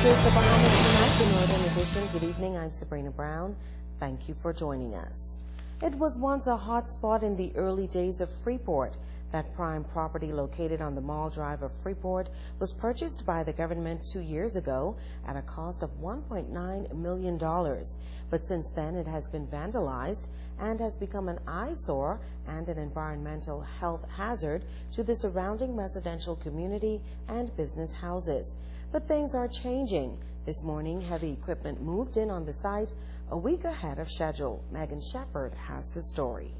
This is the Bahamas Tonight, the Northern Edition. Good evening, I'm Sabrina Brown. Thank you for joining us. It was once a hot spot in the early days of Freeport. That prime property located on the Mall Drive of Freeport was purchased by the government 2 years ago at a cost of $1.9 million. But since then, it has been vandalized and has become an eyesore and an environmental health hazard to the surrounding residential community and business houses. But things are changing. This morning, heavy equipment moved in on the site a week ahead of schedule. Megan Shepard has the story.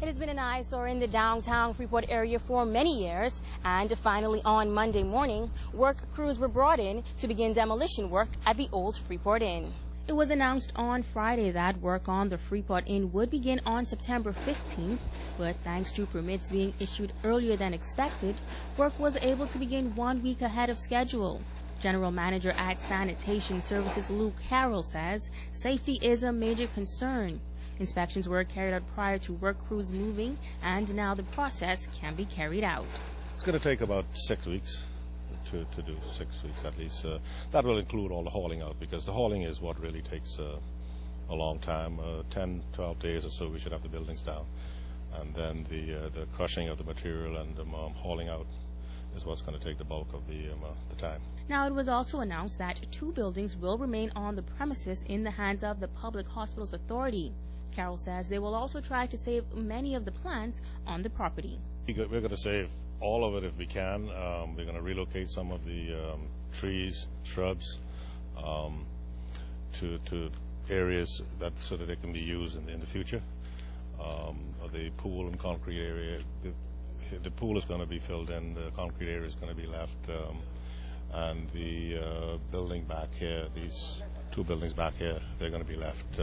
It has been an eyesore in the downtown Freeport area for many years, and finally on Monday morning, work crews were brought in to begin demolition work at the old Freeport Inn. It was announced on Friday that work on the Freeport Inn would begin on September 15th, but thanks to permits being issued earlier than expected, work was able to begin 1 week ahead of schedule. General Manager at Sanitation Services Luke Carroll says safety is a major concern. Inspections were carried out prior to work crews moving, and now the process can be carried out. It's going to take about 6 weeks to do 6 weeks at least. That will include all the hauling out, because the hauling is what really takes a long time. 10, 12 days or so we should have the buildings down. And then the crushing of the material and hauling out is what's going to take the bulk of the time. Now, it was also announced that 2 buildings will remain on the premises in the hands of the Public Hospitals Authority. Carroll says they will also try to save many of the plants on the property. We're going to save all of it if we can. We're going to relocate some of the trees, shrubs to areas so that they can be used in the future. The pool and concrete area, the pool is going to be filled in, the concrete area is going to be left, and the building back here, these 2 buildings back here, they're going to be left.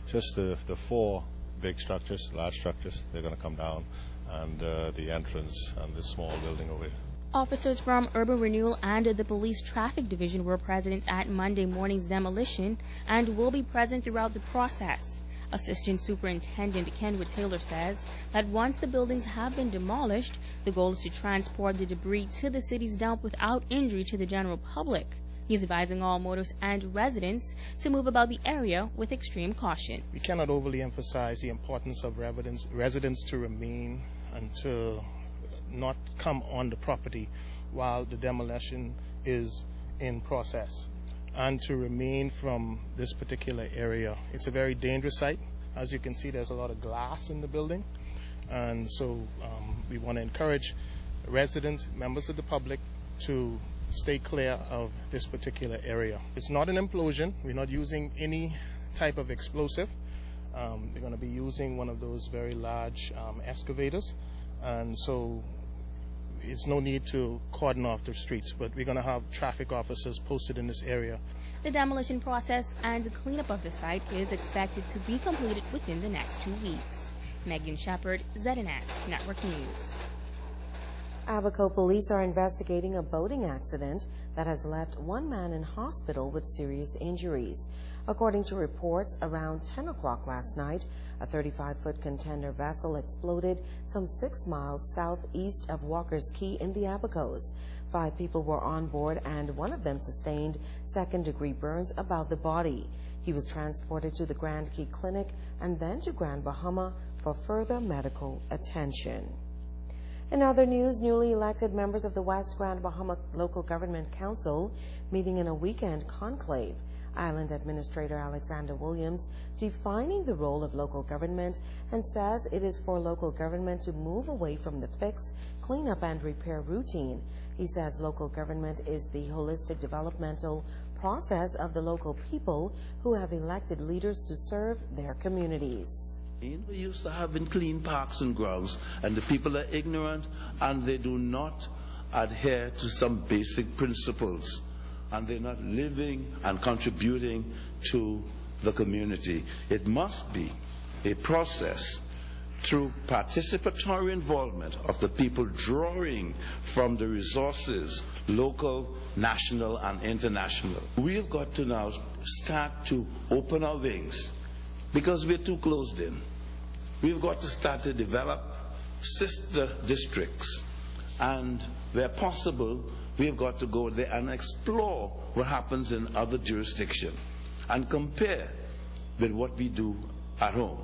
Just the 4 big structures, large structures, they're going to come down, and the entrance and the small building over here. Officers from Urban Renewal and the Police Traffic Division were present at Monday morning's demolition and will be present throughout the process. Assistant Superintendent Kenwood Taylor says that once the buildings have been demolished, the goal is to transport the debris to the city's dump without injury to the general public. He's advising all motorists and residents to move about the area with extreme caution. We cannot overly emphasize the importance of residents to remain and to not come on the property while the demolition is in process, and to remain from this particular area. It's a very dangerous site. As you can see, there's a lot of glass in the building, and so we want to encourage residents, members of the public, to stay clear of this particular area. It's not an implosion. We're not using any type of explosive. They're going to be using one of those very large excavators, and so it's no need to cordon off the streets, but we're going to have traffic officers posted in this area. The demolition process and cleanup of the site is expected to be completed within the next 2 weeks. Megan Shepard, ZNS Network News. Abaco police are investigating a boating accident that has left 1 man in hospital with serious injuries. According to reports, around 10 o'clock last night, a 35-foot container vessel exploded some 6 miles southeast of Walker's Key in the Abacos. 5 people were on board, and 1 of them sustained second-degree burns about the body. He was transported to the Grand Key Clinic and then to Grand Bahama for further medical attention. In other news, newly elected members of the West Grand Bahama Local Government Council meeting in a weekend conclave. Island Administrator Alexander Williams defining the role of local government and says it is for local government to move away from the fix, cleanup, and repair routine. He says local government is the holistic developmental process of the local people who have elected leaders to serve their communities. We're used to having clean parks and grounds, and the people are ignorant and they do not adhere to some basic principles, and they're not living and contributing to the community. It must be a process through participatory involvement of the people, drawing from the resources, local, national, and international. We've got to now start to open our wings, because we're too closed in. We've got to start to develop sister districts And where possible, we've got to go there and explore what happens in other jurisdictions and compare with what we do at home.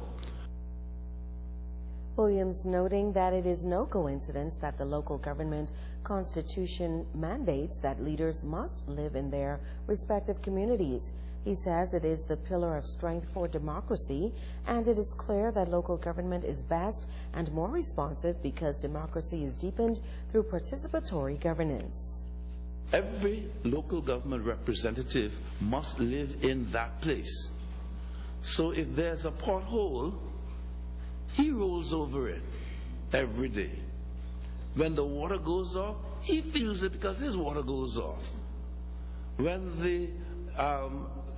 Williams noting that it is no coincidence that the local government constitution mandates that leaders must live in their respective communities. He says it is the pillar of strength for democracy, and it is clear that local government is best and more responsive because democracy is deepened through participatory governance. Every local government representative must live in that place. So if there's a pothole, he rolls over it every day. When the water goes off, he feels it because his water goes off. When the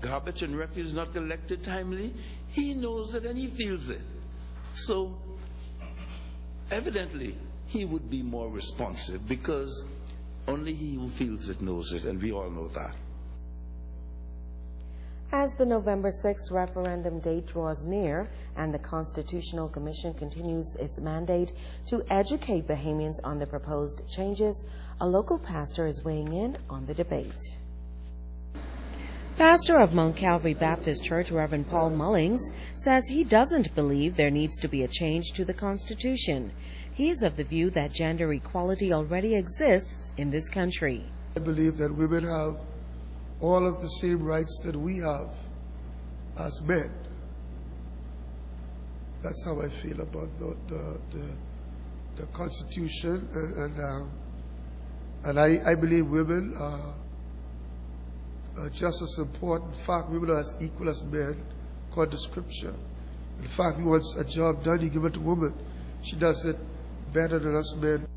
garbage and refuse is not collected timely, he knows it and he feels it. So evidently, he would be more responsive because only he who feels it knows it, and we all know that. As the November 6th referendum date draws near and the Constitutional Commission continues its mandate to educate Bahamians on the proposed changes, a local pastor is weighing in on the debate. Pastor of Mount Calvary Baptist Church, Reverend Paul Mullings, says he doesn't believe there needs to be a change to the Constitution. He is of the view that gender equality already exists in this country. I believe that women have all of the same rights that we have as men. That's how I feel about the Constitution, and I believe women are just as important. In fact, women are as equal as men, according to Scripture. In fact, we want a job done, you give it to a woman. She does it better than us men.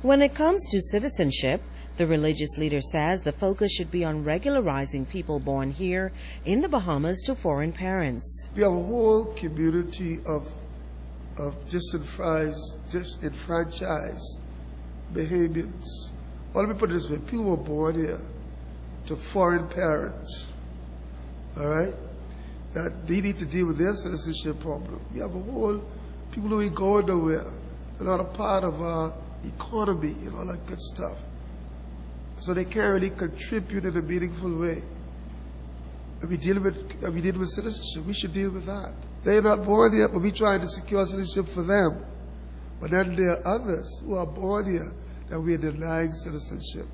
When it comes to citizenship, the religious leader says the focus should be on regularizing people born here in the Bahamas to foreign parents. We have a whole community of disenfranchised Bahamians. Well, let me put it this way. People were born here to foreign parents, all right? That they need to deal with their citizenship problem. We have a whole people who ain't going nowhere. They're not a part of our economy and all that good stuff. So they can't really contribute in a meaningful way. If we deal with citizenship, we should deal with that. They're not born here, but we're trying to secure citizenship for them. But then there are others who are born here that we're denying citizenship.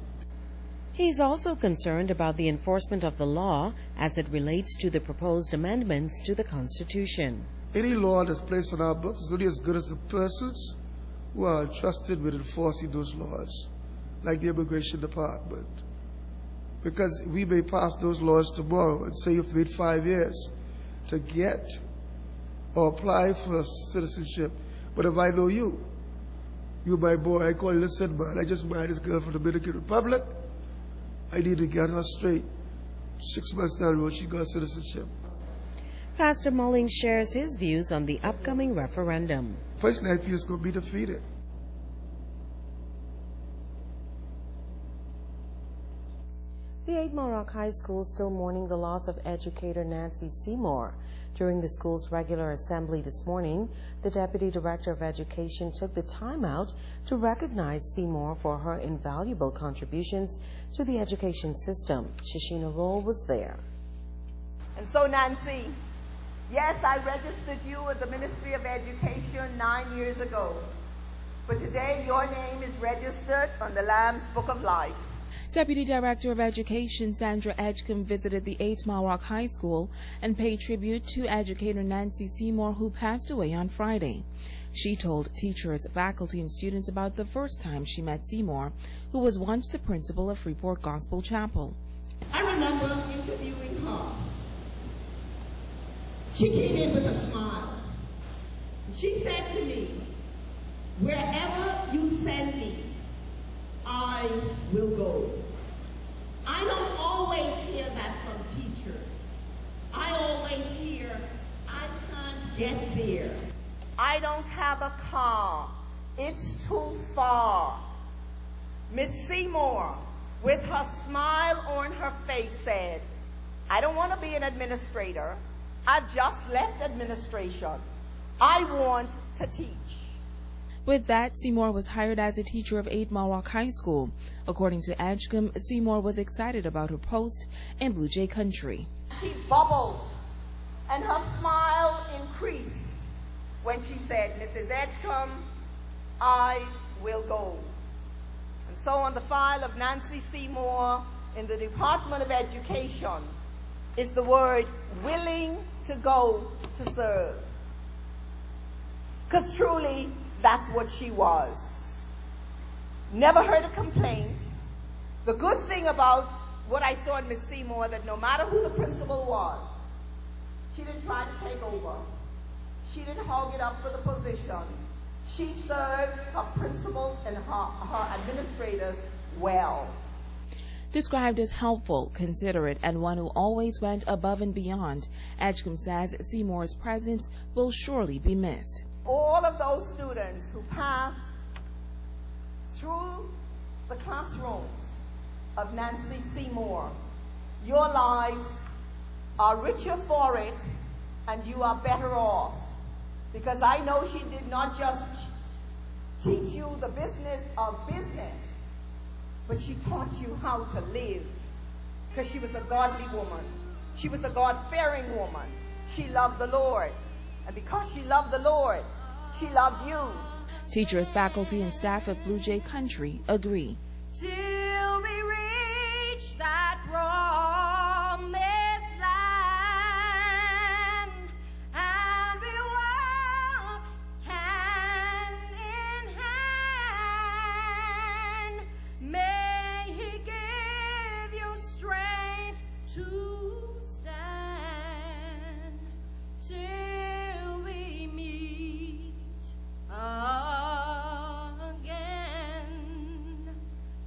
He's also concerned about the enforcement of the law as it relates to the proposed amendments to the Constitution. Any law that's placed on our books is only as good as the persons who are entrusted with enforcing those laws, like the Immigration Department. Because we may pass those laws tomorrow and say you've wait 5 years to get or apply for citizenship. But if I know you my boy, I call you, listen man, I just married this girl from the Dominican Republic. I need to get her straight. 6 months down the road, she got citizenship. Pastor Mullings shares his views on the upcoming referendum. Personally, I feel it's going to be defeated. The 8 Mile Rock High School is still mourning the loss of educator Nancy Seymour. During the school's regular assembly this morning, the Deputy Director of Education took the time out to recognize Seymour for her invaluable contributions to the education system. Shishina Roll was there. And so, Nancy, yes, I registered you with the Ministry of Education 9 years ago. But today, your name is registered on the Lamb's Book of Life. Deputy Director of Education Sandra Edgecombe visited the 8 Mile Rock High School and paid tribute to educator Nancy Seymour, who passed away on Friday. She told teachers, faculty, and students about the first time she met Seymour, who was once the principal of Freeport Gospel Chapel. I remember interviewing her. She came in with a smile. She said to me, "Wherever you send me, I will go." I don't always hear that from teachers. I always hear, "I can't get there. I don't have a car. It's too far." Miss Seymour, with her smile on her face, said, "I don't want to be an administrator. I've just left administration. I want to teach." With that, Seymour was hired as a teacher of 8 Mile Rock High School. According to Edgecombe, Seymour was excited about her post in Blue Jay country. She bubbled, and her smile increased when she said, "Mrs. Edgecombe, I will go." And so on the file of Nancy Seymour in the Department of Education is the word willing to go to serve. Because truly, that's what she was. Never heard a complaint. The good thing about what I saw in Miss Seymour, that no matter who the principal was, she didn't try to take over. She didn't hog it up for the position. She served her principals and her administrators well. Described as helpful, considerate, and one who always went above and beyond, Edgecombe says Seymour's presence will surely be missed. All of those students who passed through the classrooms of Nancy Seymour, your lives are richer for it, and you are better off. Because I know she did not just teach you the business of business, but she taught you how to live. Because she was a godly woman. She was a God-fearing woman. She loved the Lord. And because she loved the Lord, she loved you. Teachers, faculty, and staff at Blue Jay Country agree. Till we reach that promised land, and we walk hand in hand, may He give you strength to stand till we meet again,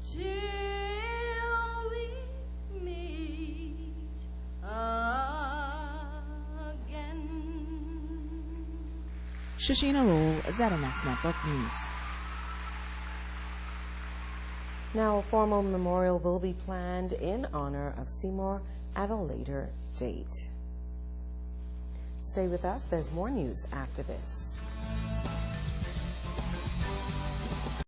till we meet again. Shashina Rule, ZMS Network News. Now, a formal memorial will be planned in honor of Seymour at a later date. Stay with us. There's more news after this.